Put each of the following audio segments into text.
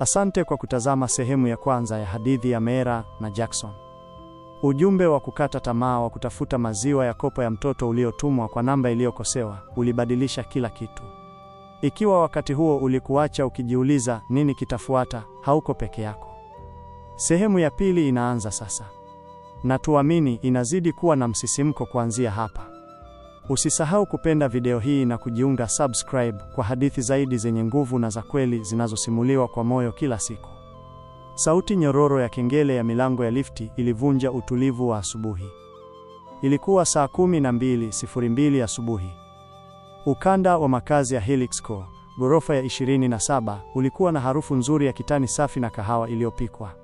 Asante kwa kutazama sehemu ya kwanza ya hadithi ya Meera na Jackson. Ujumbe wa kukata tamaa wa kutafuta maziwa ya kopo ya mtoto uliotumwa kwa namba iliyokosewa ulibadilisha kila kitu. Ikiwa wakati huo ulikuacha ukijiuliza nini kitafuata, hauko peke yako. Sehemu ya pili inaanza sasa. Na tuamini inazidi kuwa na msisimko kuanzia hapa. Usisahau kupenda video hii na kujiunga subscribe kwa hadithi zaidi zenye nguvu na za kweli zinazosimuliwa kwa moyo kila siku. Sauti nyororo ya kengele ya milango ya lifti ilivunja utulivu wa asubuhi. Ilikuwa saa 12:02 asubuhi. Ukanda wa makazi ya Helix Co, ghorofa ya 27, ulikuwa na harufu nzuri ya kitani safi na kahawa iliyopikwa.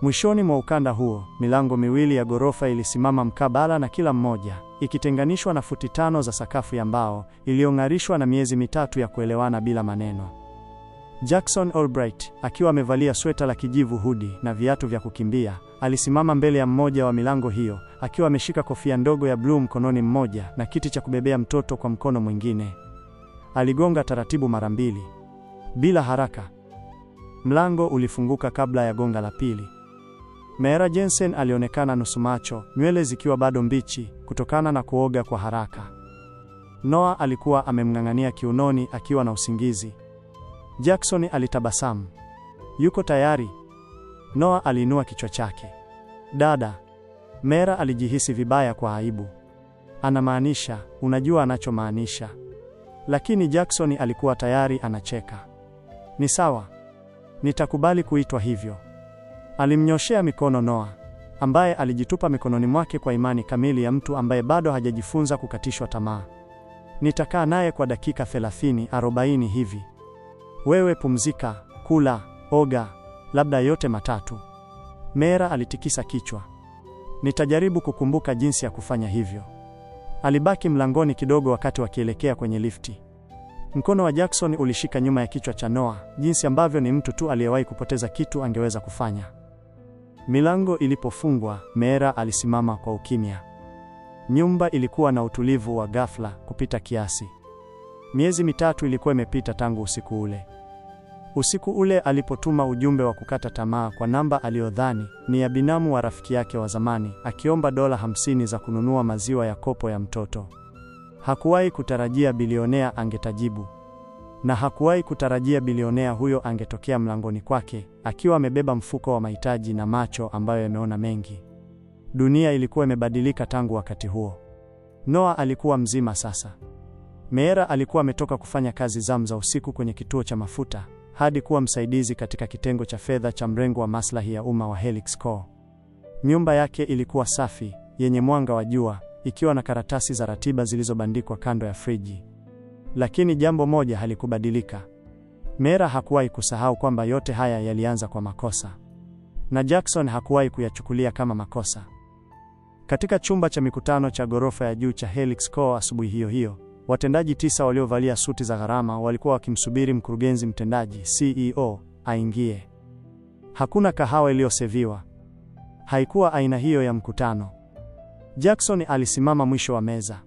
Mwishoni mwa ukanda huo, milango miwili ya ghorofa ilisimama mkabala na kila mmoja, ikitenganishwa na futi 5 za sakafu ya mbao iliyong'arishwa na miezi mitatu ya kuelewana bila maneno. Jackson Albright, akiwa amevalia sweta la kijivu hudi na viatu vya kukimbia, alisimama mbele ya mmoja wa milango hiyo, akiwa ameshika kofia ndogo ya blue mkononi mmoja na kiti cha kubebea mtoto kwa mkono mwingine. Aligonga taratibu mara 2. Bila haraka. Mlango ulifunguka kabla ya gonga la pili. Meera Jensen alionekana nusu macho, nywele zikiwa bado mbichi kutokana na kuoga kwa haraka. Noah alikuwa amemng'ang'ania kiunoni akiwa na usingizi. Jackson alitabasamu. Yuko tayari? Noah aliinua kichwa chake. Dada. Meera alijihisi vibaya kwa aibu. Anamaanisha, unajua anachomaanisha. Lakini Jackson alikuwa tayari anacheka. Ni sawa. Nitakubali kuitwa hivyo. Alimnyoshea mikono Noah, ambaye alijitupa mikononi mwake kwa imani kamili ya mtu ambaye bado hajajifunza kukatishwa tamaa. Nitakaa naye kwa dakika 30-40 hivi. Wewe pumzika, kula, oga, labda yote matatu. Meera alitikisa kichwa. Nitajaribu kukumbuka jinsi ya kufanya hivyo. Alibaki mlangoni kidogo wakati wakielekea kwenye lifti. Mkono wa Jackson ulishika nyuma ya kichwa cha Noah, jinsi ambavyo ni mtu tu aliyewahi kupoteza kitu angeweza kufanya. Milango ilipofungwa, Meera alisimama kwa ukimya. Nyumba ilikuwa na utulivu wa ghafla kupita kiasi. Miezi mitatu ilikuwa imepita tangu usiku ule. Usiku ule alipotuma ujumbe wa kukata tamaa kwa namba aliyodhani ni ya binamu wa rafiki yake wa zamani, akiomba $50 za kununua maziwa ya kopo ya mtoto. Hakuwahi kutarajia bilionea angetajibu. Na hakuwahi kutarajia bilionea huyo angetokea mlangoni kwake, akiwa amebeba mfuko wa mahitaji na macho ambayo yameona mengi. Dunia ilikuwa imebadilika tangu wakati huo. Noah alikuwa mzima sasa. Meera alikuwa ametoka kufanya kazi za usiku kwenye kituo cha mafuta, hadi kuwa msaidizi katika kitengo cha fedha cha mrengo wa maslahi ya umma wa Helix Co. Nyumba yake ilikuwa safi, yenye mwanga wa jua, ikiwa na karatasi za ratiba zilizobandikwa kando ya friji. Lakini jambo moja halikubadilika. Meera hakuwahi kusahau kwamba yote haya yalianza kwa makosa. Na Jackson hakuwahi kuyachukulia kama makosa. Katika chumba cha mikutano cha ghorofa ya juu cha Helix Co asubuhi hiyo hiyo, watendaji 9 waliovalia suti za gharama walikuwa wakimsubiri mkurugenzi mtendaji CEO aingie. Hakuna kahawa iliyoseviwa. Haikuwa aina hiyo ya mkutano. Jackson alisimama mwisho wa meza.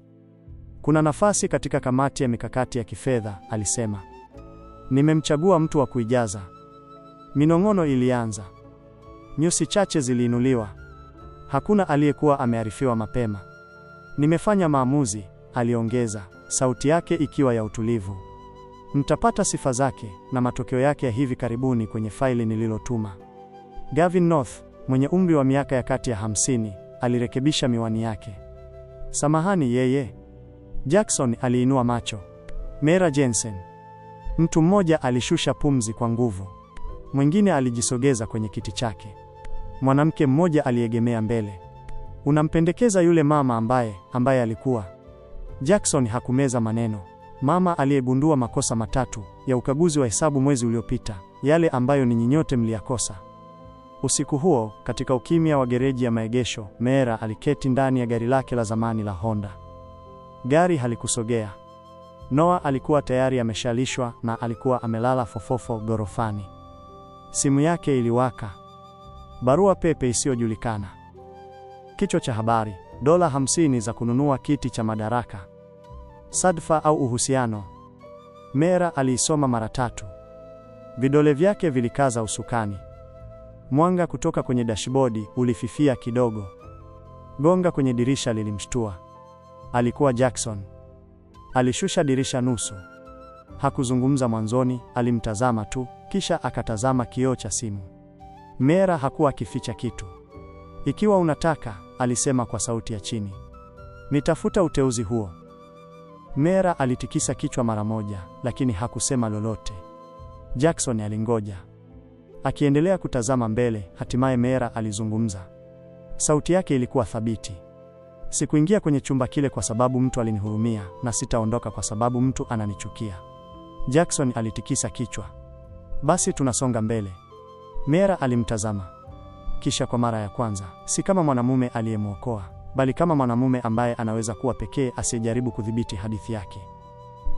Kuna nafasi katika kamati ya mikakati ya kifedha, alisema. Nimemchagua mtu wa kuijaza. Minong'ono ilianza. Nyusi chache ziliinuliwa. Hakuna aliyekuwa amearifiwa mapema. Nimefanya maamuzi, aliongeza, sauti yake ikiwa ya utulivu. Mtapata sifa zake na matokeo yake ya hivi karibuni kwenye faili nililotuma. Gavin North, mwenye umri wa miaka ya kati ya 50, alirekebisha miwani yake. Samahani yeye. Jackson aliinua macho. Meera Jensen. Mtu mmoja alishusha pumzi kwa nguvu. Mwingine alijisogeza kwenye kiti chake. Mwanamke mmoja aliegemea mbele. Unampendekeza yule mama ambaye alikuwa. Jackson hakumeza maneno. Mama aliyegundua makosa matatu ya ukaguzi wa hesabu mwezi uliopita, yale ambayo ninyi nyote mliyakosa. Usiku huo, katika ukimya wa gereji ya maegesho, Meera aliketi ndani ya gari lake la zamani la Honda. Gari halikusogea. Noah alikuwa tayari ameshalishwa na alikuwa amelala fofofo ghorofani. Simu yake iliwaka. Barua pepe isiyojulikana. Kichwa cha habari: $50 za kununua kiti cha madaraka. Sadfa au uhusiano? Meera aliisoma mara 3. Vidole vyake vilikaza usukani. Mwanga kutoka kwenye dashibodi ulififia kidogo. Gonga kwenye dirisha lilimshtua. Alikuwa Jackson. Alishusha dirisha nusu. Hakuzungumza mwanzoni, alimtazama tu, kisha akatazama kioo cha simu. Meera hakuwa akificha kitu. Ikiwa unataka, alisema kwa sauti ya chini, nitafuta uteuzi huo. Meera alitikisa kichwa mara moja, lakini hakusema lolote. Jackson alingoja. Akiendelea kutazama mbele, hatimaye Meera alizungumza. Sauti yake ilikuwa thabiti. Sikuingia kwenye chumba kile kwa sababu mtu alinihurumia, na sitaondoka kwa sababu mtu ananichukia. Jackson alitikisa kichwa. Basi tunasonga mbele. Meera alimtazama. Kisha kwa mara ya kwanza, si kama mwanamume aliyemwokoa, bali kama mwanamume ambaye anaweza kuwa pekee asiyejaribu kudhibiti hadithi yake.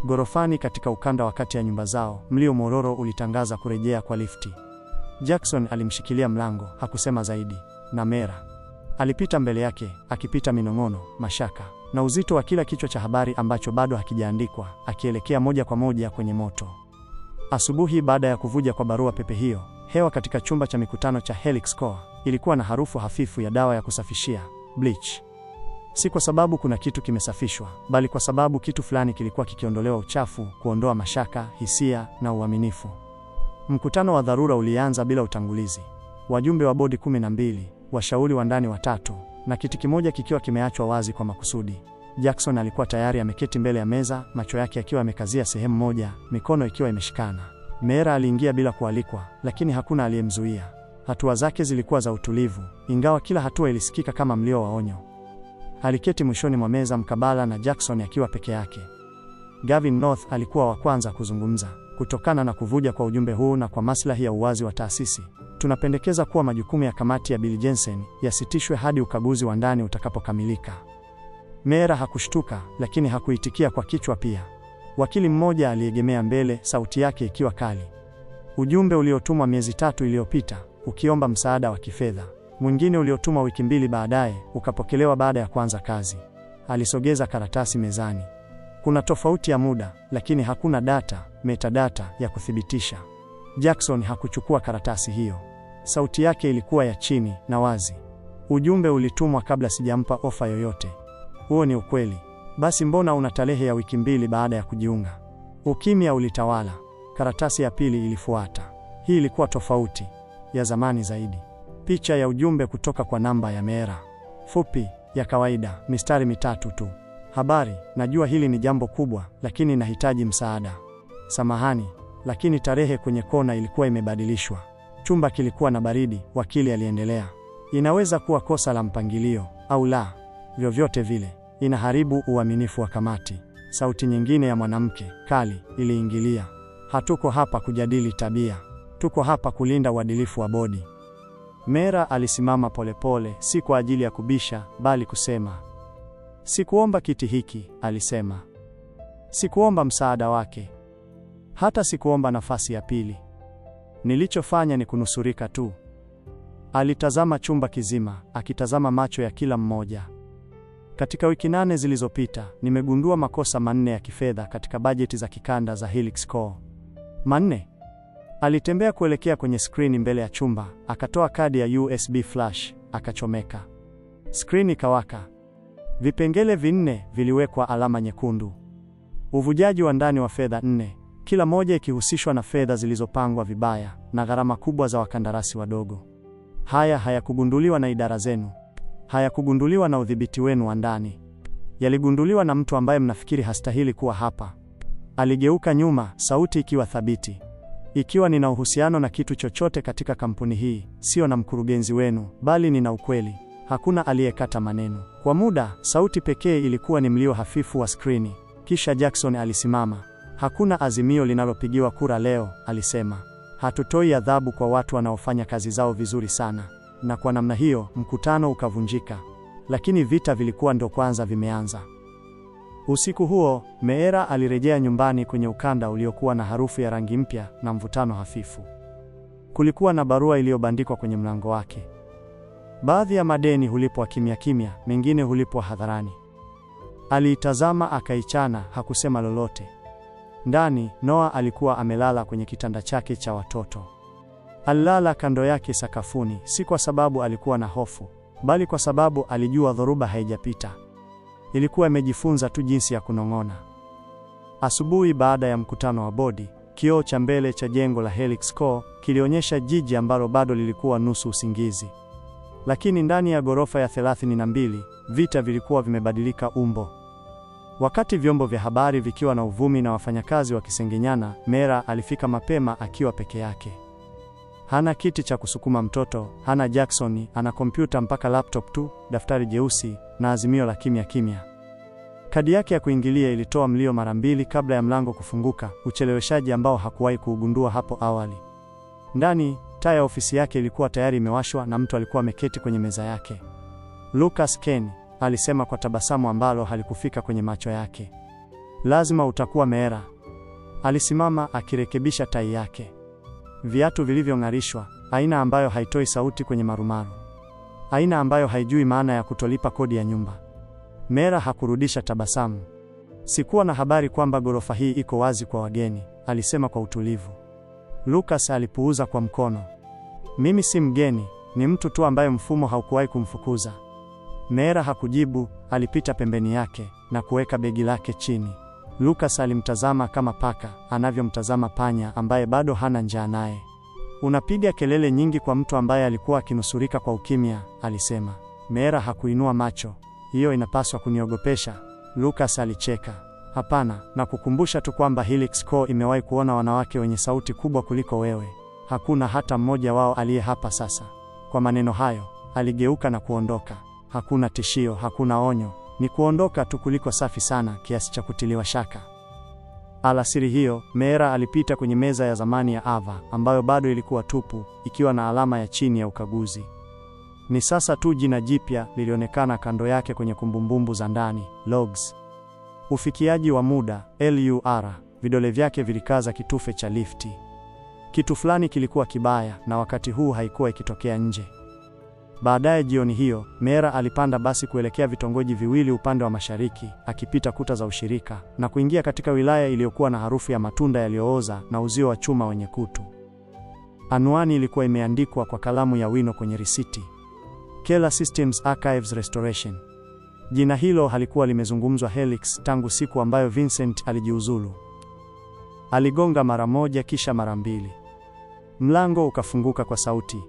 Gorofani katika ukanda wa kati ya nyumba zao, mlio mororo ulitangaza kurejea kwa lifti. Jackson alimshikilia mlango, hakusema zaidi, na Meera alipita mbele yake, akipita minong'ono, mashaka, na uzito wa kila kichwa cha habari ambacho bado hakijaandikwa, akielekea moja kwa moja kwenye moto. Asubuhi baada ya kuvuja kwa barua pepe hiyo, hewa katika chumba cha mikutano cha Helix Core ilikuwa na harufu hafifu ya dawa ya kusafishia, bleach. Si kwa sababu kuna kitu kimesafishwa, bali kwa sababu kitu fulani kilikuwa kikiondolewa uchafu, kuondoa mashaka, hisia na uaminifu. Mkutano wa dharura ulianza bila utangulizi. Wajumbe wa bodi 12, washauri wa ndani 3, na kiti kimoja kikiwa kimeachwa wazi kwa makusudi. Jackson alikuwa tayari ameketi mbele ya meza, macho yake yakiwa yamekazia sehemu moja, mikono ikiwa imeshikana. Meera aliingia bila kualikwa, lakini hakuna aliyemzuia. Hatua zake zilikuwa za utulivu, ingawa kila hatua ilisikika kama mlio wa onyo. Aliketi mwishoni mwa meza mkabala na Jackson akiwa peke yake. Gavin North alikuwa wa kwanza kuzungumza. Kutokana na kuvuja kwa ujumbe huu na kwa maslahi ya uwazi wa taasisi, tunapendekeza kuwa majukumu ya kamati ya Bill Jensen yasitishwe hadi ukaguzi wa ndani utakapokamilika. Meera hakushtuka, lakini hakuitikia kwa kichwa pia. Wakili mmoja aliegemea mbele, sauti yake ikiwa kali. Ujumbe uliotumwa miezi 3 iliyopita, ukiomba msaada wa kifedha. Mwingine uliotumwa wiki 2 baadaye, ukapokelewa baada ya kuanza kazi. Alisogeza karatasi mezani. Kuna tofauti ya muda, lakini hakuna metadata ya kuthibitisha. Jackson hakuchukua karatasi hiyo. Sauti yake ilikuwa ya chini na wazi. Ujumbe ulitumwa kabla sijampa ofa yoyote. Huo ni ukweli. Basi mbona una tarehe ya wiki 2 baada ya kujiunga? Ukimya ulitawala. Karatasi ya pili ilifuata. Hii ilikuwa tofauti, ya zamani zaidi. Picha ya ujumbe kutoka kwa namba ya Meera. Fupi, ya kawaida, mistari 3 tu. Habari, najua hili ni jambo kubwa, lakini nahitaji msaada. Samahani, lakini tarehe kwenye kona ilikuwa imebadilishwa. Chumba kilikuwa na baridi, wakili aliendelea. Inaweza kuwa kosa la mpangilio, au la. Vyovyote vile, inaharibu uaminifu wa kamati. Sauti nyingine ya mwanamke, kali, iliingilia. Hatuko hapa kujadili tabia. Tuko hapa kulinda uadilifu wa bodi. Meera alisimama polepole, si kwa ajili ya kubisha, bali kusema. Sikuomba kiti hiki, alisema. Sikuomba msaada wake. Hata sikuomba nafasi ya pili. Nilichofanya ni kunusurika tu. Alitazama chumba kizima, akitazama macho ya kila mmoja. Katika wiki 8 zilizopita, nimegundua makosa 4 ya kifedha katika bajeti za kikanda za Helix Core. 4. Alitembea kuelekea kwenye skrini mbele ya chumba, akatoa kadi ya USB flash, akachomeka. Skrini ikawaka. Vipengele 4 viliwekwa alama nyekundu. Uvujaji wa ndani wa fedha 4, kila moja ikihusishwa na fedha zilizopangwa vibaya na gharama kubwa za wakandarasi wadogo. Haya hayakugunduliwa na idara zenu. Hayakugunduliwa na udhibiti wenu wa ndani. Yaligunduliwa na mtu ambaye mnafikiri hastahili kuwa hapa. Aligeuka nyuma, sauti ikiwa thabiti. Ikiwa nina uhusiano na kitu chochote katika kampuni hii, sio na mkurugenzi wenu, bali nina ukweli. Hakuna aliyekata maneno. Kwa muda, sauti pekee ilikuwa ni mlio hafifu wa skrini. Kisha Jackson alisimama. Hakuna azimio linalopigiwa kura leo, alisema. Hatutoi adhabu kwa watu wanaofanya kazi zao vizuri sana. Na kwa namna hiyo, mkutano ukavunjika. Lakini vita vilikuwa ndo kwanza vimeanza. Usiku huo, Meera alirejea nyumbani kwenye ukanda uliokuwa na harufu ya rangi mpya na mvutano hafifu. Kulikuwa na barua iliyobandikwa kwenye mlango wake. Baadhi ya madeni hulipwa kimya kimya, mengine hulipwa hadharani. Aliitazama akaichana, hakusema lolote. Ndani, Noah alikuwa amelala kwenye kitanda chake cha watoto. Alilala kando yake sakafuni, si kwa sababu alikuwa na hofu, bali kwa sababu alijua dhoruba haijapita. Ilikuwa imejifunza tu jinsi ya kunong'ona. Asubuhi baada ya mkutano wa bodi, kioo cha mbele cha jengo la Helix Core kilionyesha jiji ambalo bado lilikuwa nusu usingizi. Lakini ndani ya ghorofa ya 32, vita vilikuwa vimebadilika umbo. Wakati vyombo vya habari vikiwa na uvumi na wafanyakazi wakisengenyana, Mera alifika mapema akiwa peke yake. Hana kiti cha kusukuma mtoto, hana Jackson, ana kompyuta mpaka laptop tu, daftari jeusi na azimio la kimya kimya. Kadi yake ya kuingilia ilitoa mlio mara 2 kabla ya mlango kufunguka, ucheleweshaji ambao hakuwahi kuugundua hapo awali. Ndani, taa ya ofisi yake ilikuwa tayari imewashwa na mtu alikuwa ameketi kwenye meza yake. Lucas Ken, alisema kwa tabasamu ambalo halikufika kwenye macho yake. Lazima utakuwa Mera. Alisimama akirekebisha tai yake. Viatu vilivyong'arishwa, aina ambayo haitoi sauti kwenye marumaru. Aina ambayo haijui maana ya kutolipa kodi ya nyumba. Mera hakurudisha tabasamu. Sikuwa na habari kwamba ghorofa hii iko wazi kwa wageni, alisema kwa utulivu. Lucas alipuuza kwa mkono. Mimi si mgeni, ni mtu tu ambaye mfumo haukuwahi kumfukuza. Mera hakujibu, alipita pembeni yake na kuweka begi lake chini. Lucas alimtazama kama paka anavyomtazama panya ambaye bado hana njaa naye. Unapiga kelele nyingi kwa mtu ambaye alikuwa akinusurika kwa ukimya, alisema. Mera hakuinua macho. Hiyo inapaswa kuniogopesha. Lucas alicheka. Hapana, na kukumbusha tu kwamba Helix Core imewahi kuona wanawake wenye sauti kubwa kuliko wewe. Hakuna hata mmoja wao aliye hapa sasa. Kwa maneno hayo, aligeuka na kuondoka. Hakuna tishio, hakuna onyo, ni kuondoka tu kuliko safi sana kiasi cha kutiliwa shaka. Alasiri hiyo, Mera alipita kwenye meza ya zamani ya Ava, ambayo bado ilikuwa tupu, ikiwa na alama ya chini ya ukaguzi. Ni sasa tu jina jipya lilionekana kando yake kwenye kumbumbumbu za ndani, logs. Ufikiaji wa muda, LUR, vidole vyake vilikaza kitufe cha lifti. Kitu fulani kilikuwa kibaya, na wakati huu haikuwa ikitokea nje. Baadaye jioni hiyo, Mera alipanda basi kuelekea vitongoji viwili upande wa mashariki, akipita kuta za ushirika, na kuingia katika wilaya iliyokuwa na harufu ya matunda yaliyooza na uzio wa chuma wenye kutu. Anwani ilikuwa imeandikwa kwa kalamu ya wino kwenye risiti. Keller Systems Archives Restoration. Jina hilo halikuwa limezungumzwa Helix tangu siku ambayo Vincent alijiuzulu. Aligonga mara moja kisha mara 2. Mlango ukafunguka kwa sauti.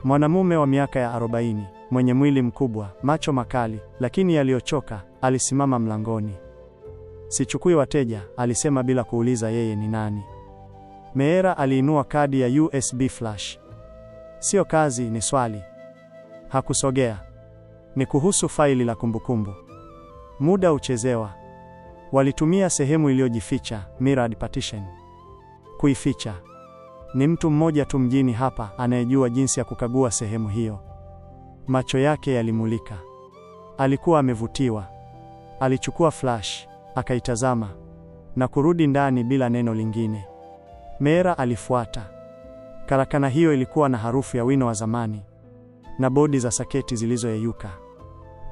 Mwanamume wa miaka ya 40, mwenye mwili mkubwa, macho makali, lakini yaliyochoka, alisimama mlangoni. Sichukui wateja, alisema bila kuuliza yeye ni nani. Mera aliinua kadi ya USB flash. Sio kazi, ni swali. Hakusogea. Ni kuhusu faili la kumbukumbu. Muda uchezewa. Walitumia sehemu iliyojificha, mirrored partition, kuificha. Ni mtu mmoja tu mjini hapa anayejua jinsi ya kukagua sehemu hiyo. Macho yake yalimulika. Alikuwa amevutiwa. Alichukua flash, akaitazama na kurudi ndani bila neno lingine. Mera alifuata. Karakana hiyo ilikuwa na harufu ya wino wa zamani na bodi za saketi zilizoyeyuka.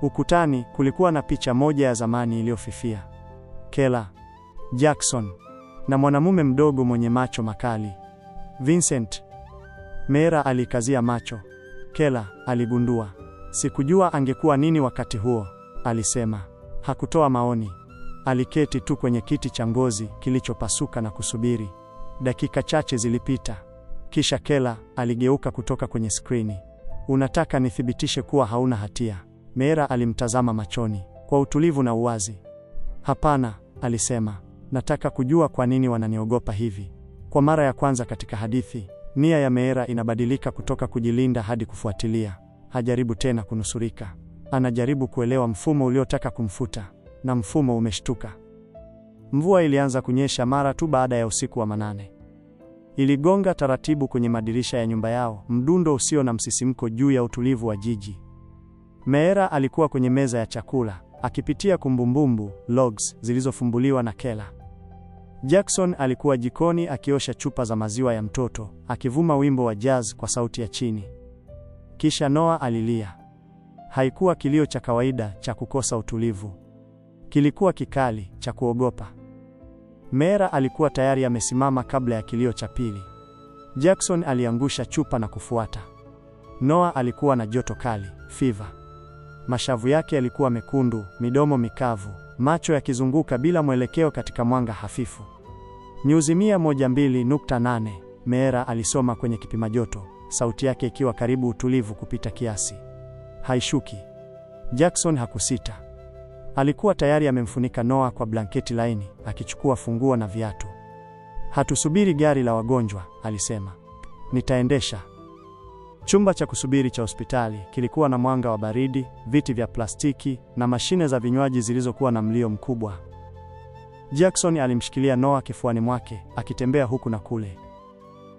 Ukutani kulikuwa na picha moja ya zamani iliyofifia. Keller, Jackson na mwanamume mdogo mwenye macho makali. Vincent. Mera alikazia macho. Keller, aligundua. Sikujua angekuwa nini wakati huo, alisema. Hakutoa maoni. Aliketi tu kwenye kiti cha ngozi kilichopasuka na kusubiri. Dakika chache zilipita. Kisha Keller aligeuka kutoka kwenye skrini. Unataka nithibitishe kuwa hauna hatia? Mera alimtazama machoni kwa utulivu na uwazi. Hapana, alisema. Nataka kujua kwa nini wananiogopa hivi. Kwa mara ya kwanza katika hadithi, nia ya Mera inabadilika kutoka kujilinda hadi kufuatilia. Hajaribu tena kunusurika. Anajaribu kuelewa mfumo uliotaka kumfuta, na mfumo umeshtuka. Mvua ilianza kunyesha mara tu baada ya usiku wa manane. Iligonga taratibu kwenye madirisha ya nyumba yao, mdundo usio na msisimko juu ya utulivu wa jiji. Mera alikuwa kwenye meza ya chakula, akipitia kumbumbumbu, logs zilizofumbuliwa na Keller. Jackson alikuwa jikoni akiosha chupa za maziwa ya mtoto, akivuma wimbo wa jazz kwa sauti ya chini. Kisha Noah alilia. Haikuwa kilio cha kawaida cha kukosa utulivu. Kilikuwa kikali, cha kuogopa. Meera alikuwa tayari amesimama kabla ya kilio cha pili. Jackson aliangusha chupa na kufuata. Noah alikuwa na joto kali, fever. Mashavu yake yalikuwa mekundu, midomo mikavu, macho yakizunguka bila mwelekeo katika mwanga hafifu. Nyuzi 102.8, Meera alisoma kwenye kipima joto, sauti yake ikiwa karibu utulivu kupita kiasi. Haishuki. Jackson hakusita. Alikuwa tayari amemfunika Noah kwa blanketi laini, akichukua funguo na viatu. Hatusubiri gari la wagonjwa, alisema. Nitaendesha. Chumba cha kusubiri cha hospitali kilikuwa na mwanga wa baridi, viti vya plastiki na mashine za vinywaji zilizokuwa na mlio mkubwa. Jackson alimshikilia Noah kifuani mwake, akitembea huku na kule.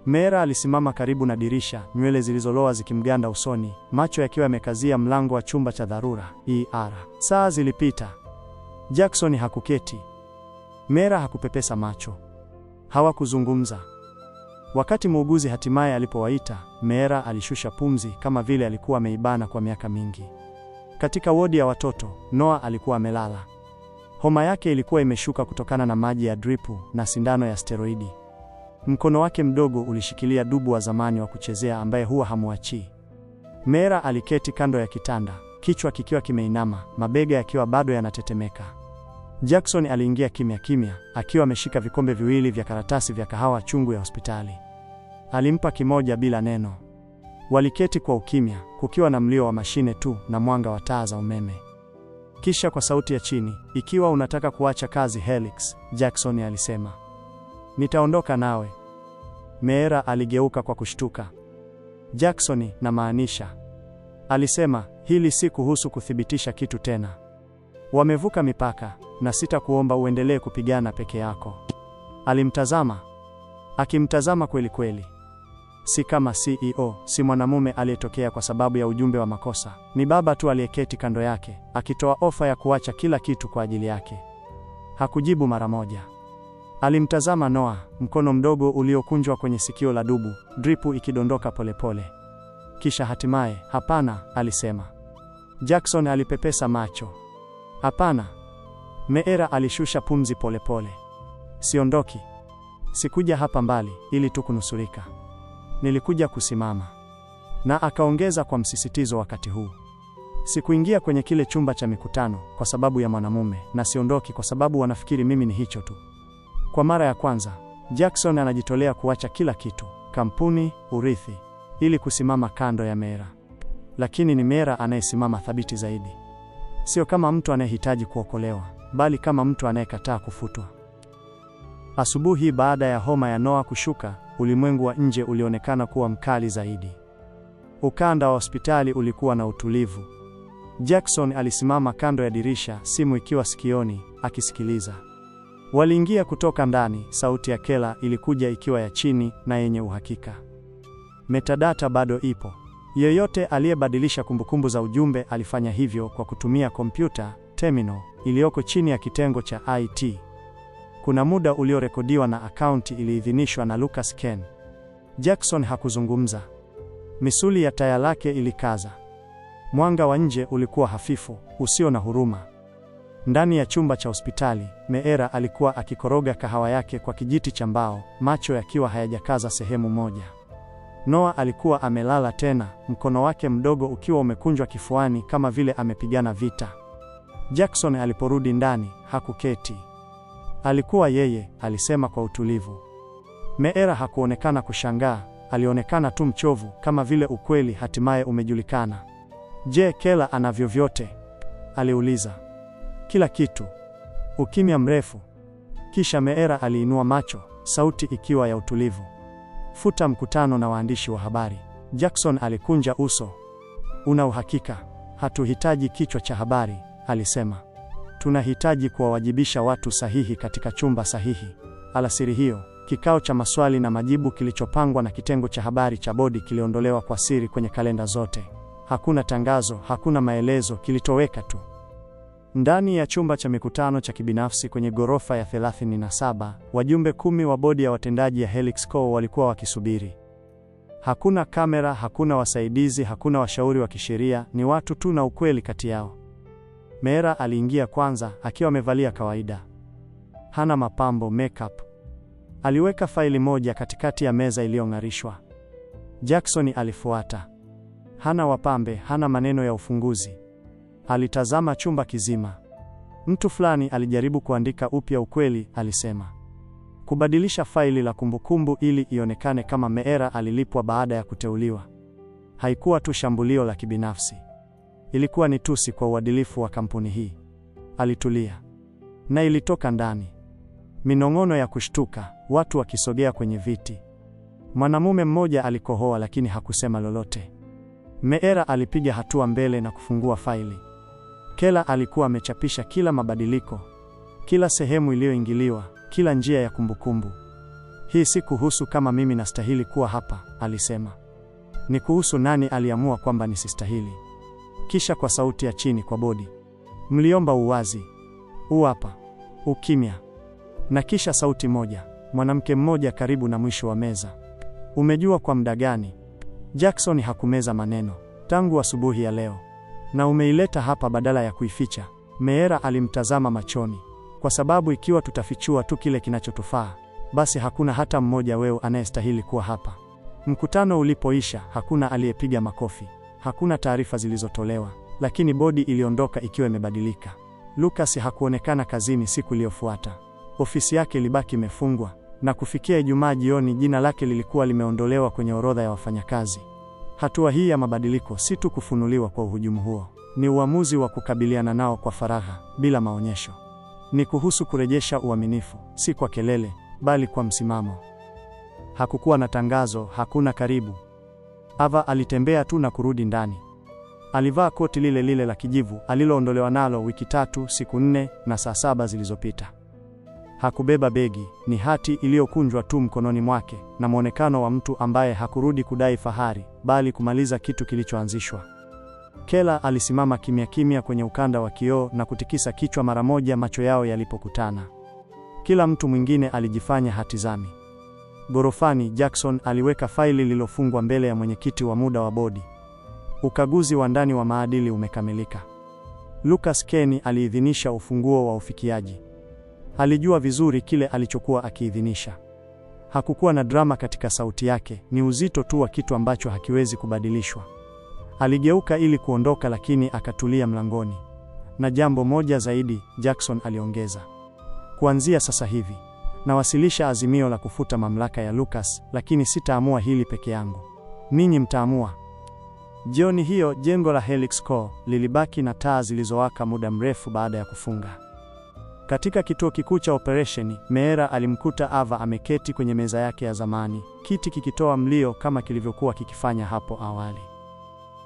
Meera alisimama karibu na dirisha, nywele zilizoloa zikimganda usoni, macho yakiwa yamekazia mlango wa chumba cha dharura. Saa zilipita. Jackson hakuketi. Meera hakupepesa macho. Hawakuzungumza. Wakati muuguzi hatimaye alipowaita, Meera alishusha pumzi kama vile alikuwa ameibana kwa miaka mingi. Katika wodi ya watoto, Noah alikuwa amelala. Homa yake ilikuwa imeshuka kutokana na maji ya dripu na sindano ya steroidi. Mkono wake mdogo ulishikilia dubu wa zamani wa kuchezea ambaye huwa hamuachii. Meera aliketi kando ya kitanda, kichwa kikiwa kimeinama, mabega yakiwa bado yanatetemeka. Jackson aliingia kimya kimya, akiwa ameshika vikombe viwili vya karatasi vya kahawa chungu ya hospitali. Alimpa kimoja bila neno. Waliketi kwa ukimya, kukiwa na mlio wa mashine tu na mwanga wa taa za umeme. Kisha kwa sauti ya chini, ikiwa unataka kuacha kazi Helix, Jackson alisema, nitaondoka nawe. Meera aligeuka kwa kushtuka. Jackson, namaanisha. Alisema, hili si kuhusu kuthibitisha kitu tena. Wamevuka mipaka, na sitakuomba uendelee kupigana peke yako. Alimtazama. Akimtazama kweli kweli. Si kama CEO, si mwanamume aliyetokea kwa sababu ya ujumbe wa makosa. Ni baba tu aliyeketi kando yake, akitoa ofa ya kuacha kila kitu kwa ajili yake. Hakujibu mara moja. Alimtazama Noah, mkono mdogo uliokunjwa kwenye sikio la dubu, dripu ikidondoka polepole. Kisha hatimaye, hapana, alisema. Jackson alipepesa macho. Hapana. Meera alishusha pumzi polepole. Siondoki. Sikuja hapa mbali ili tu kunusurika. Nilikuja kusimama. Na akaongeza kwa msisitizo wakati huu. Sikuingia kwenye kile chumba cha mikutano kwa sababu ya mwanamume, na siondoki kwa sababu wanafikiri mimi ni hicho tu. Kwa mara ya kwanza, Jackson anajitolea kuacha kila kitu, kampuni, urithi, ili kusimama kando ya Meera. Lakini ni Meera anayesimama thabiti zaidi. Sio kama mtu anayehitaji kuokolewa, bali kama mtu anayekataa kufutwa. Asubuhi baada ya homa ya Noah kushuka, ulimwengu wa nje ulionekana kuwa mkali zaidi. Ukanda wa hospitali ulikuwa na utulivu. Jackson alisimama kando ya dirisha, simu ikiwa sikioni, akisikiliza. Waliingia kutoka ndani, sauti ya Kela ilikuja ikiwa ya chini na yenye uhakika. Metadata bado ipo. Yeyote aliyebadilisha kumbukumbu za ujumbe alifanya hivyo kwa kutumia kompyuta terminal iliyoko chini ya kitengo cha IT. Kuna muda uliorekodiwa na akaunti iliidhinishwa na Lucas Ken. Jackson hakuzungumza. Misuli ya taya lake ilikaza. Mwanga wa nje ulikuwa hafifu, usio na huruma. Ndani ya chumba cha hospitali, Meera alikuwa akikoroga kahawa yake kwa kijiti cha mbao, macho yakiwa hayajakaza sehemu moja. Noah alikuwa amelala tena, mkono wake mdogo ukiwa umekunjwa kifuani kama vile amepigana vita. Jackson aliporudi ndani, hakuketi. Alikuwa yeye, alisema kwa utulivu. Meera hakuonekana kushangaa, alionekana tu mchovu, kama vile ukweli hatimaye umejulikana. Je, Kela anavyo vyote? Aliuliza. Kila kitu. Ukimya mrefu. Kisha Meera aliinua macho, sauti ikiwa ya utulivu. Futa mkutano na waandishi wa habari. Jackson alikunja uso. Una uhakika? Hatuhitaji kichwa cha habari, alisema. Tunahitaji kuwawajibisha watu sahihi katika chumba sahihi. Alasiri hiyo, kikao cha maswali na majibu kilichopangwa na kitengo cha habari cha bodi kiliondolewa kwa siri kwenye kalenda zote. Hakuna tangazo, hakuna maelezo, kilitoweka tu. Ndani ya chumba cha mikutano cha kibinafsi kwenye ghorofa ya 37, wajumbe 10 wa bodi ya watendaji ya Helix Co walikuwa wakisubiri. Hakuna kamera, hakuna wasaidizi, hakuna washauri wa kisheria, ni watu tu na ukweli kati yao. Meera aliingia kwanza, akiwa amevalia kawaida. hana mapambo, makeup. Aliweka faili moja katikati ya meza iliyong'arishwa. Jackson alifuata. Hana wapambe, hana maneno ya ufunguzi. Alitazama chumba kizima. Mtu fulani alijaribu kuandika upya ukweli, alisema. Kubadilisha faili la kumbukumbu ili ionekane kama Meera alilipwa baada ya kuteuliwa. Haikuwa tu shambulio la kibinafsi. Ilikuwa ni tusi kwa uadilifu wa kampuni hii. Alitulia. Na ilitoka ndani. Minong'ono ya kushtuka, watu wakisogea kwenye viti. Mwanamume mmoja alikohoa lakini hakusema lolote. Meera alipiga hatua mbele na kufungua faili. Kela alikuwa amechapisha kila mabadiliko, kila sehemu iliyoingiliwa, kila njia ya kumbukumbu. Hii si kuhusu kama mimi nastahili kuwa hapa, alisema. Ni kuhusu nani aliamua kwamba nisistahili. Kisha kwa sauti ya chini kwa bodi. Mliomba uwazi. Hapa. Ukimya. Na kisha sauti moja, mwanamke mmoja karibu na mwisho wa meza. Umejua kwa muda gani? Jackson hakumeza maneno. Tangu asubuhi ya leo. Na umeileta hapa badala ya kuificha. Meera alimtazama machoni. Kwa sababu ikiwa tutafichua tu kile kinachotufaa, basi hakuna hata mmoja weo anayestahili kuwa hapa. Mkutano ulipoisha, hakuna aliyepiga makofi. Hakuna taarifa zilizotolewa, lakini bodi iliondoka ikiwa imebadilika. Lucas hakuonekana kazini siku iliyofuata. Ofisi yake ilibaki imefungwa, na kufikia Ijumaa jioni jina lake lilikuwa limeondolewa kwenye orodha ya wafanyakazi. Hatua hii ya mabadiliko si tu kufunuliwa kwa uhujumu huo, ni uamuzi wa kukabiliana nao kwa faragha, bila maonyesho. Ni kuhusu kurejesha uaminifu, si kwa kelele, bali kwa msimamo. Hakukuwa na tangazo, hakuna karibu. Ava alitembea tu na kurudi ndani. Alivaa koti lile lile la kijivu aliloondolewa nalo wiki 3, siku 4 na saa 7 zilizopita. Hakubeba begi, ni hati iliyokunjwa tu mkononi mwake, na muonekano wa mtu ambaye hakurudi kudai fahari, bali kumaliza kitu kilichoanzishwa. Kela alisimama kimya kimya kwenye ukanda wa kioo na kutikisa kichwa mara moja macho yao yalipokutana. Kila mtu mwingine alijifanya hatizami. Gorofani, Jackson aliweka faili lililofungwa mbele ya mwenyekiti wa muda wa bodi. Ukaguzi wa ndani wa maadili umekamilika. Lucas Kenny aliidhinisha ufunguo wa ufikiaji. Alijua vizuri kile alichokuwa akiidhinisha. Hakukuwa na drama katika sauti yake, ni uzito tu wa kitu ambacho hakiwezi kubadilishwa. Aligeuka ili kuondoka lakini akatulia mlangoni. Na jambo moja zaidi, Jackson aliongeza. Kuanzia sasa hivi, nawasilisha azimio la kufuta mamlaka ya Lucas, lakini sitaamua hili peke yangu. Ninyi mtaamua. Jioni hiyo, jengo la Helix Core lilibaki na taa zilizowaka muda mrefu baada ya kufunga. Katika kituo kikuu cha operesheni, Meera alimkuta Ava ameketi kwenye meza yake ya zamani, kiti kikitoa mlio kama kilivyokuwa kikifanya hapo awali.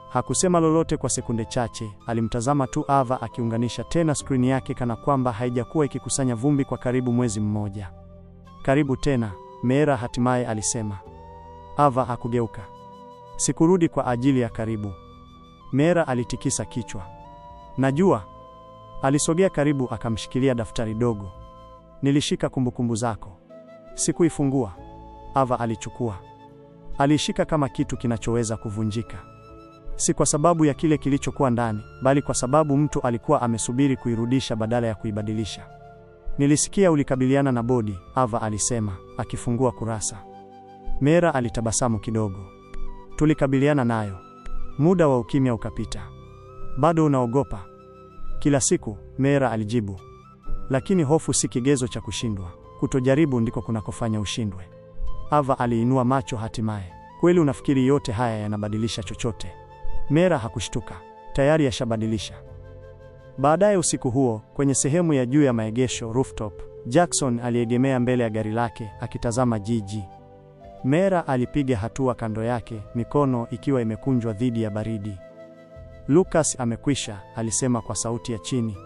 Hakusema lolote kwa sekunde chache, alimtazama tu Ava akiunganisha tena skrini yake kana kwamba haijakuwa ikikusanya vumbi kwa karibu mwezi mmoja. Karibu tena, Meera hatimaye alisema. Ava hakugeuka. Sikurudi kwa ajili ya karibu. Meera alitikisa kichwa. Najua. Alisogea karibu akamshikilia daftari dogo. Nilishika kumbukumbu zako. Sikuifungua. Ava alichukua. Alishika kama kitu kinachoweza kuvunjika. Si kwa sababu ya kile kilichokuwa ndani, bali kwa sababu mtu alikuwa amesubiri kuirudisha badala ya kuibadilisha. Nilisikia ulikabiliana na bodi, Ava alisema, akifungua kurasa. Meera alitabasamu kidogo. Tulikabiliana nayo. Muda wa ukimya ukapita. Bado unaogopa? Kila siku, Meera alijibu. Lakini hofu si kigezo cha kushindwa. Kutojaribu ndiko kunakofanya ushindwe. Ava aliinua macho hatimaye. Kweli unafikiri yote haya yanabadilisha chochote? Meera hakushtuka. Tayari yashabadilisha. Baadaye usiku huo, kwenye sehemu ya juu ya maegesho, rooftop, Jackson aliegemea mbele ya gari lake, akitazama jiji. Meera alipiga hatua kando yake, mikono ikiwa imekunjwa dhidi ya baridi. Lucas amekwisha, alisema kwa sauti ya chini.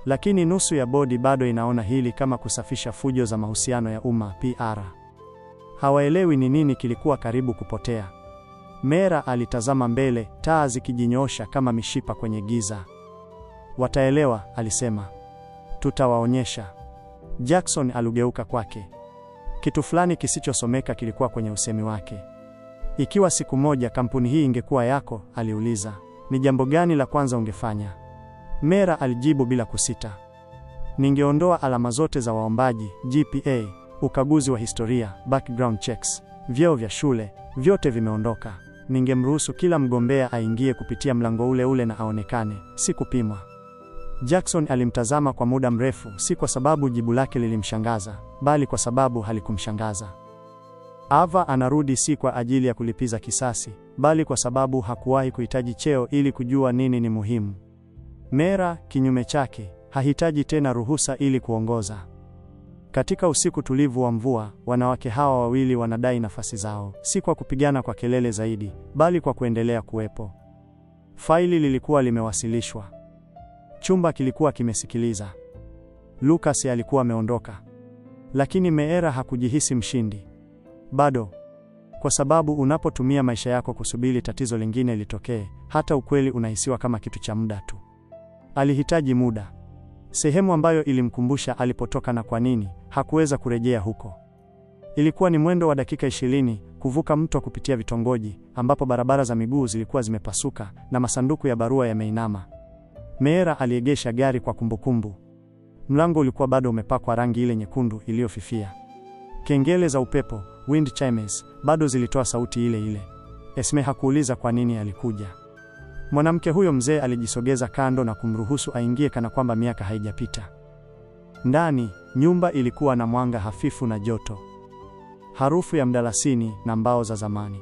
Lakini nusu ya bodi bado inaona hili kama kusafisha fujo za mahusiano ya umma, PR. Hawaelewi ni nini kilikuwa karibu kupotea. Meera alitazama mbele, taa zikijinyosha kama mishipa kwenye giza. Wataelewa, alisema. Tutawaonyesha. Jackson aligeuka kwake. Kitu fulani kisichosomeka kilikuwa kwenye usemi wake. Ikiwa siku moja kampuni hii ingekuwa yako, aliuliza, ni jambo gani la kwanza ungefanya? Meera alijibu bila kusita. Ningeondoa alama zote za waombaji, GPA, ukaguzi wa historia, background checks, vyeo vya shule, vyote vimeondoka. Ningemruhusu kila mgombea aingie kupitia mlango ule ule na aonekane, si kupimwa. Jackson alimtazama kwa muda mrefu, si kwa sababu jibu lake lilimshangaza, bali kwa sababu halikumshangaza. Ava anarudi si kwa ajili ya kulipiza kisasi, bali kwa sababu hakuwahi kuhitaji cheo ili kujua nini ni muhimu. Mera, kinyume chake, hahitaji tena ruhusa ili kuongoza. Katika usiku tulivu wa mvua, wanawake hawa wawili wanadai nafasi zao, si kwa kupigana kwa kelele zaidi, bali kwa kuendelea kuwepo. Faili lilikuwa limewasilishwa. Chumba kilikuwa kimesikiliza. Lucas alikuwa ameondoka. Lakini Meera hakujihisi mshindi. Bado. Kwa sababu unapotumia maisha yako kusubiri tatizo lingine litokee, hata ukweli unahisiwa kama kitu cha muda tu. Alihitaji muda. Sehemu ambayo ilimkumbusha alipotoka na kwa nini hakuweza kurejea huko. Ilikuwa ni mwendo wa dakika 20, kuvuka mto kupitia vitongoji ambapo barabara za miguu zilikuwa zimepasuka na masanduku ya barua yameinama. Meera aliegesha gari kwa kumbukumbu. Mlango ulikuwa bado umepakwa rangi ile nyekundu iliyofifia. Kengele za upepo, wind chimes, bado zilitoa sauti ile ile. Esme hakuuliza kwa nini alikuja. Mwanamke huyo mzee alijisogeza kando na kumruhusu aingie kana kwamba miaka haijapita. Ndani, nyumba ilikuwa na mwanga hafifu na joto. Harufu ya mdalasini na mbao za zamani.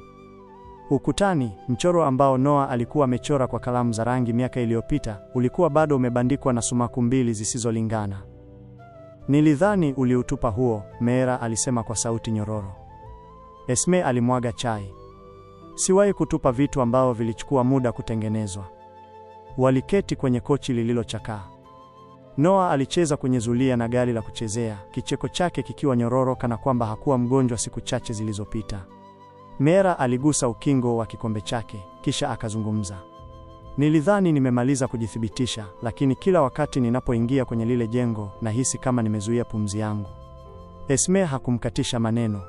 Ukutani, mchoro ambao Noah alikuwa amechora kwa kalamu za rangi miaka iliyopita, ulikuwa bado umebandikwa na sumaku mbili zisizolingana. Nilidhani uliutupa huo, Meera alisema kwa sauti nyororo. Esme alimwaga chai. Siwahi kutupa vitu ambao vilichukua muda kutengenezwa. Waliketi kwenye kochi lililochakaa. Noah alicheza kwenye zulia na gari la kuchezea, kicheko chake kikiwa nyororo kana kwamba hakuwa mgonjwa siku chache zilizopita. Meera aligusa ukingo wa kikombe chake, kisha akazungumza. Nilidhani nimemaliza kujithibitisha, lakini kila wakati ninapoingia kwenye lile jengo, nahisi kama nimezuia pumzi yangu. Esme hakumkatisha maneno.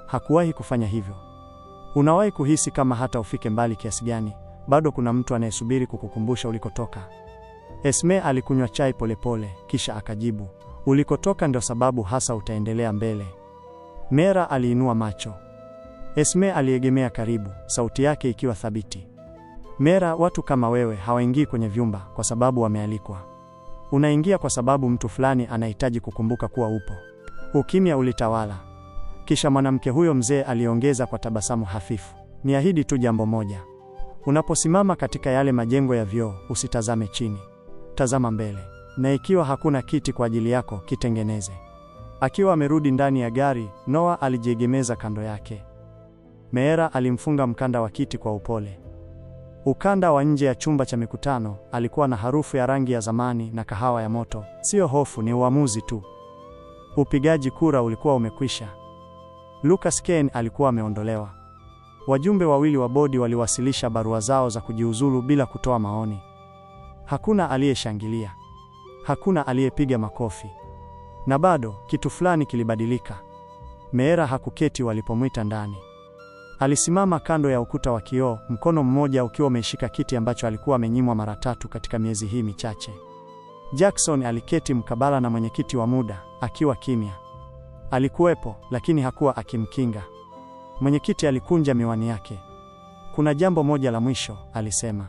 Hakuwahi kufanya hivyo. Unawahi kuhisi kama hata ufike mbali kiasi gani, bado kuna mtu anayesubiri kukukumbusha ulikotoka? Esme alikunywa chai polepole, kisha akajibu, ulikotoka ndio sababu hasa utaendelea mbele. Meera aliinua macho. Esme aliegemea karibu, sauti yake ikiwa thabiti. Meera, watu kama wewe hawaingii kwenye vyumba kwa sababu wamealikwa. Unaingia kwa sababu mtu fulani anahitaji kukumbuka kuwa upo. Ukimya ulitawala. Kisha mwanamke huyo mzee aliongeza kwa tabasamu hafifu, niahidi tu jambo moja. Unaposimama katika yale majengo ya vioo, usitazame chini. Tazama mbele. Na ikiwa hakuna kiti kwa ajili yako, kitengeneze. Akiwa amerudi ndani ya gari, Noah alijiegemeza kando yake. Meera alimfunga mkanda wa kiti kwa upole. Ukanda wa nje ya chumba cha mikutano alikuwa na harufu ya rangi ya zamani na kahawa ya moto. Sio hofu, ni uamuzi tu. Upigaji kura ulikuwa umekwisha. Lucas Kane alikuwa ameondolewa. Wajumbe wawili wa bodi waliwasilisha barua zao za kujiuzulu bila kutoa maoni. Hakuna aliyeshangilia. Hakuna aliyepiga makofi. Na bado, kitu fulani kilibadilika. Meera hakuketi walipomwita ndani. Alisimama kando ya ukuta wa kioo, mkono mmoja ukiwa umeshika kiti ambacho alikuwa amenyimwa mara 3 katika miezi hii michache. Jackson aliketi mkabala na mwenyekiti wa muda, akiwa kimya. Alikuwepo, lakini hakuwa akimkinga. Mwenyekiti alikunja miwani yake. Kuna jambo moja la mwisho, alisema.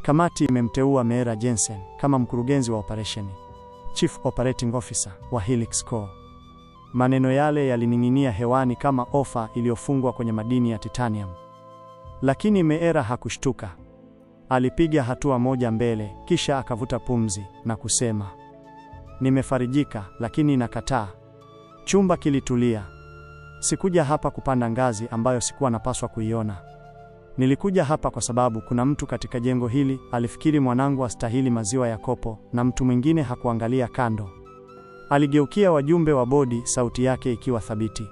Kamati imemteua Meera Jensen kama mkurugenzi wa operesheni, Chief Operating Officer wa Helix Corps. Maneno yale yalining'inia hewani kama ofa iliyofungwa kwenye madini ya titanium. Lakini Meera hakushtuka. Alipiga hatua moja mbele, kisha akavuta pumzi na kusema, nimefarijika, lakini nakataa. Chumba kilitulia. Sikuja hapa kupanda ngazi ambayo sikuwa napaswa kuiona. Nilikuja hapa kwa sababu kuna mtu katika jengo hili alifikiri mwanangu astahili maziwa ya kopo, na mtu mwingine hakuangalia kando. Aligeukia wajumbe wa bodi, sauti yake ikiwa thabiti.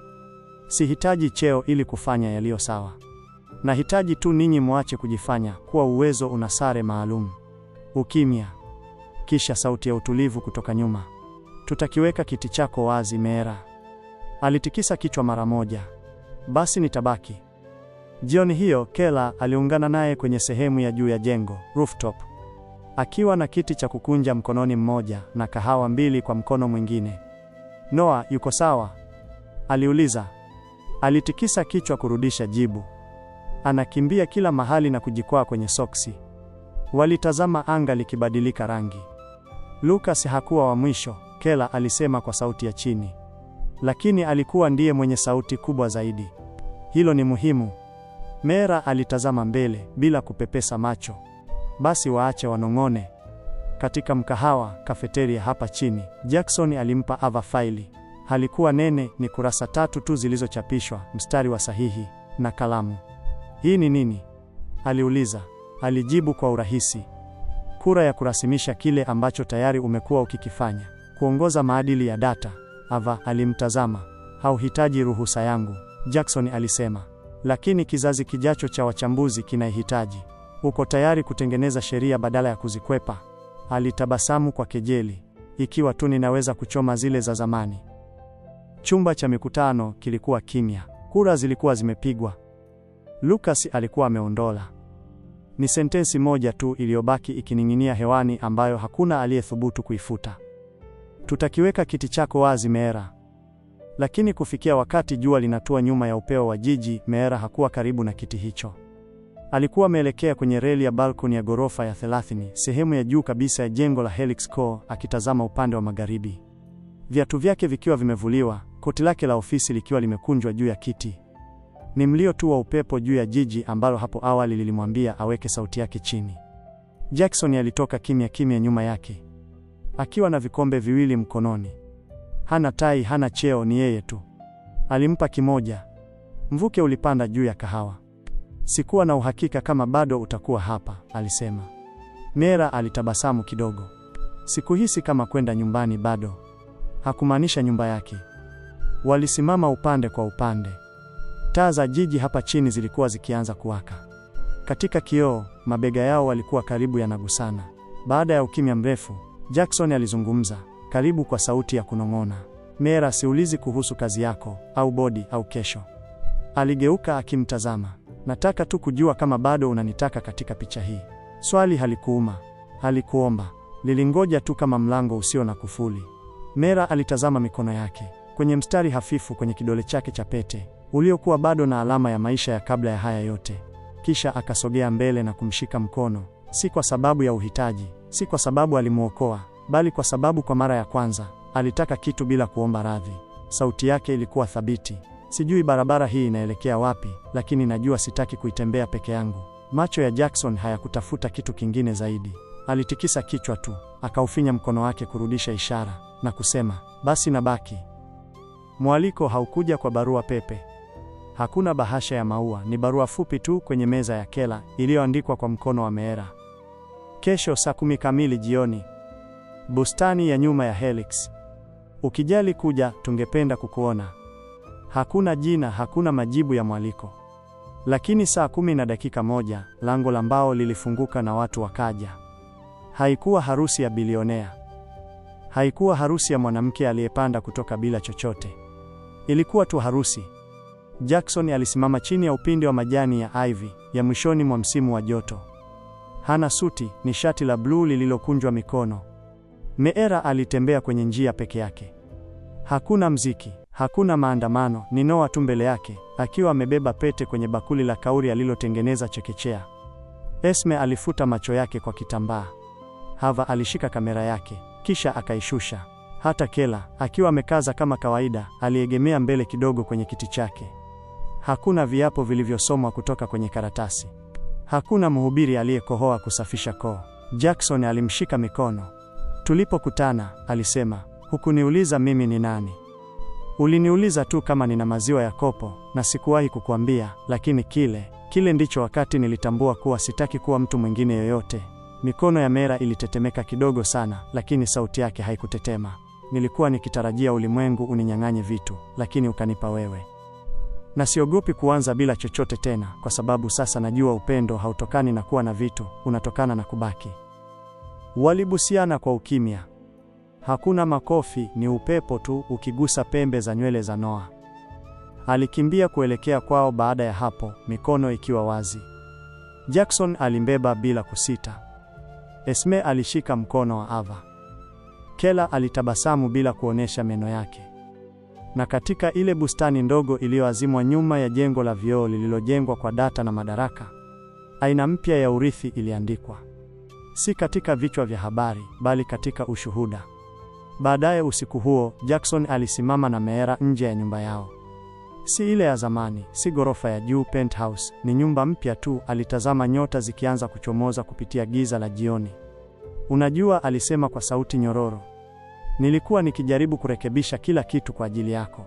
Sihitaji cheo ili kufanya yaliyo sawa. Nahitaji tu ninyi muache kujifanya kuwa uwezo una sare maalum. Ukimya. Kisha sauti ya utulivu kutoka nyuma. Tutakiweka kiti chako wazi, Meera. Alitikisa kichwa mara moja. Basi nitabaki. Jioni hiyo, Kela aliungana naye kwenye sehemu ya juu ya jengo, rooftop. akiwa na kiti cha kukunja mkononi mmoja na kahawa mbili kwa mkono mwingine. Noah yuko sawa? Aliuliza. Alitikisa kichwa kurudisha jibu. Anakimbia kila mahali na kujikwaa kwenye soksi. Walitazama anga likibadilika rangi. Lucas hakuwa wa mwisho, Kela alisema kwa sauti ya chini. Lakini alikuwa ndiye mwenye sauti kubwa zaidi. Hilo ni muhimu. Mera alitazama mbele bila kupepesa macho. Basi waache wanong'one. Katika mkahawa, kafeteria hapa chini, Jackson alimpa Ava faili. Halikuwa nene, ni kurasa 3 tu zilizochapishwa, mstari wa sahihi na kalamu. Hii ni nini? Aliuliza. Alijibu kwa urahisi. Kura ya kurasimisha kile ambacho tayari umekuwa ukikifanya. Kuongoza maadili ya data. Ava alimtazama. Hauhitaji ruhusa yangu, Jackson alisema. Lakini kizazi kijacho cha wachambuzi kinaihitaji. Uko tayari kutengeneza sheria badala ya kuzikwepa? Alitabasamu kwa kejeli. Ikiwa tu ninaweza kuchoma zile za zamani. Chumba cha mikutano kilikuwa kimya. Kura zilikuwa zimepigwa. Lucas alikuwa ameondola. Ni sentensi moja tu iliyobaki ikining'inia hewani ambayo hakuna aliyethubutu kuifuta. Tutakiweka kiti chako wazi, Mera. Lakini kufikia wakati jua linatua nyuma ya upeo wa jiji, Mera hakuwa karibu na kiti hicho. Alikuwa ameelekea kwenye reli ya balkoni ya ghorofa ya 30, sehemu ya juu kabisa ya jengo la Helix Core, akitazama upande wa magharibi. Viatu vyake vikiwa vimevuliwa, koti lake la ofisi likiwa limekunjwa juu ya kiti. Ni mlio tu wa upepo juu ya jiji ambalo hapo awali lilimwambia aweke sauti yake chini. Jackson alitoka kimya kimya nyuma yake, akiwa na vikombe viwili mkononi. Hana tai, hana cheo, ni yeye tu. Alimpa kimoja. Mvuke ulipanda juu ya kahawa. Sikuwa na uhakika kama bado utakuwa hapa, alisema. Mera alitabasamu kidogo. Sikuhisi kama kwenda nyumbani bado. Hakumaanisha nyumba yake. Walisimama upande kwa upande. Taa za jiji hapa chini zilikuwa zikianza kuwaka. Katika kioo, mabega yao walikuwa karibu yanagusana. Baada ya ukimya mrefu, Jackson alizungumza, karibu kwa sauti ya kunong'ona. Mera, siulizi kuhusu kazi yako, au bodi, au kesho. Aligeuka akimtazama. Nataka tu kujua kama bado unanitaka katika picha hii. Swali halikuuma, halikuomba. Lilingoja tu kama mlango usio na kufuli. Mera alitazama mikono yake, kwenye mstari hafifu kwenye kidole chake cha pete, uliokuwa bado na alama ya maisha ya kabla ya haya yote. Kisha akasogea mbele na kumshika mkono, si kwa sababu ya uhitaji, si kwa sababu alimuokoa, bali kwa sababu kwa mara ya kwanza alitaka kitu bila kuomba radhi. Sauti yake ilikuwa thabiti. Sijui barabara hii inaelekea wapi, lakini najua sitaki kuitembea peke yangu. Macho ya Jackson hayakutafuta kitu kingine zaidi. Alitikisa kichwa tu, akaufinya mkono wake kurudisha ishara na kusema, basi nabaki. Mwaliko haukuja kwa barua pepe. Hakuna bahasha ya maua, ni barua fupi tu kwenye meza ya Kela iliyoandikwa kwa mkono wa Mera. Kesho saa 10 kamili jioni. Bustani ya nyuma ya Helix. Ukijali kuja, tungependa kukuona. Hakuna jina, hakuna majibu ya mwaliko. Lakini saa 10:01, lango la mbao lilifunguka na watu wakaja. Haikuwa harusi ya bilionea. Haikuwa harusi ya mwanamke aliyepanda kutoka bila chochote. Ilikuwa tu harusi. Jackson alisimama chini ya upinde wa majani ya ivy ya mwishoni mwa msimu wa joto. Hana suti, ni shati la bluu lililokunjwa mikono. Mera alitembea kwenye njia peke yake. Hakuna mziki, hakuna maandamano, ni Noah tu mbele yake, akiwa amebeba pete kwenye bakuli la kauri alilotengeneza chekechea. Esme alifuta macho yake kwa kitambaa. Hava alishika kamera yake, kisha akaishusha. Hata Kela, akiwa amekaza kama kawaida, aliegemea mbele kidogo kwenye kiti chake. Hakuna viapo vilivyosomwa kutoka kwenye karatasi. Hakuna mhubiri aliyekohoa kusafisha koo. Jackson alimshika mikono. Tulipokutana, alisema, hukuniuliza mimi ni nani. Uliniuliza tu kama nina maziwa ya kopo, na sikuwahi kukuambia, lakini kile ndicho wakati nilitambua kuwa sitaki kuwa mtu mwingine yoyote. Mikono ya Mera ilitetemeka kidogo sana, lakini sauti yake haikutetema. Nilikuwa nikitarajia ulimwengu uninyang'anye vitu, lakini ukanipa wewe. Na siogopi kuanza bila chochote tena, kwa sababu sasa najua upendo hautokani na kuwa na vitu, unatokana na kubaki. Walibusiana kwa ukimya. Hakuna makofi, ni upepo tu ukigusa pembe za nywele za Noah. Alikimbia kuelekea kwao baada ya hapo, mikono ikiwa wazi. Jackson alimbeba bila kusita. Esme alishika mkono wa Ava. Kela alitabasamu bila kuonesha meno yake. Na katika ile bustani ndogo iliyoazimwa nyuma ya jengo la vioo lililojengwa kwa data na madaraka, aina mpya ya urithi iliandikwa. Si katika vichwa vya habari, bali katika ushuhuda. Baadaye usiku huo, Jackson alisimama na Meera nje ya nyumba yao. Si ile ya zamani, si ghorofa ya juu penthouse, ni nyumba mpya tu. Alitazama nyota zikianza kuchomoza kupitia giza la jioni. Unajua, alisema kwa sauti nyororo, nilikuwa nikijaribu kurekebisha kila kitu kwa ajili yako.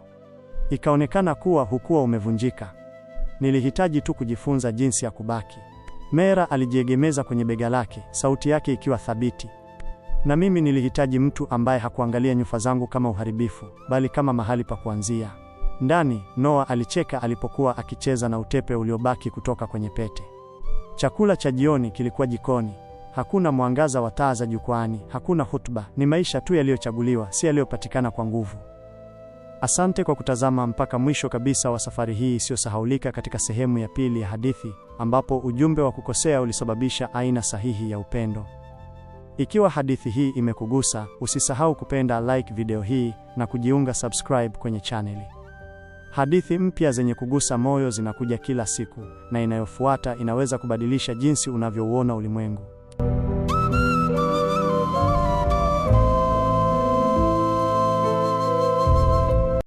Ikaonekana kuwa hukuwa umevunjika. Nilihitaji tu kujifunza jinsi ya kubaki. Meera alijiegemeza kwenye bega lake, sauti yake ikiwa thabiti. Na mimi nilihitaji mtu ambaye hakuangalia nyufa zangu kama uharibifu, bali kama mahali pa kuanzia. Ndani, Noah alicheka alipokuwa akicheza na utepe uliobaki kutoka kwenye pete. Chakula cha jioni kilikuwa jikoni. Hakuna mwangaza wa taa za jukwani, hakuna hutuba, ni maisha tu yaliyochaguliwa, si yaliyopatikana kwa nguvu. Asante kwa kutazama mpaka mwisho kabisa wa safari hii isiyosahaulika katika sehemu ya pili ya hadithi, ambapo ujumbe wa kukosea ulisababisha aina sahihi ya upendo. Ikiwa hadithi hii imekugusa, usisahau kupenda, like video hii na kujiunga subscribe kwenye chaneli. Hadithi mpya zenye kugusa moyo zinakuja kila siku, na inayofuata inaweza kubadilisha jinsi unavyouona ulimwengu.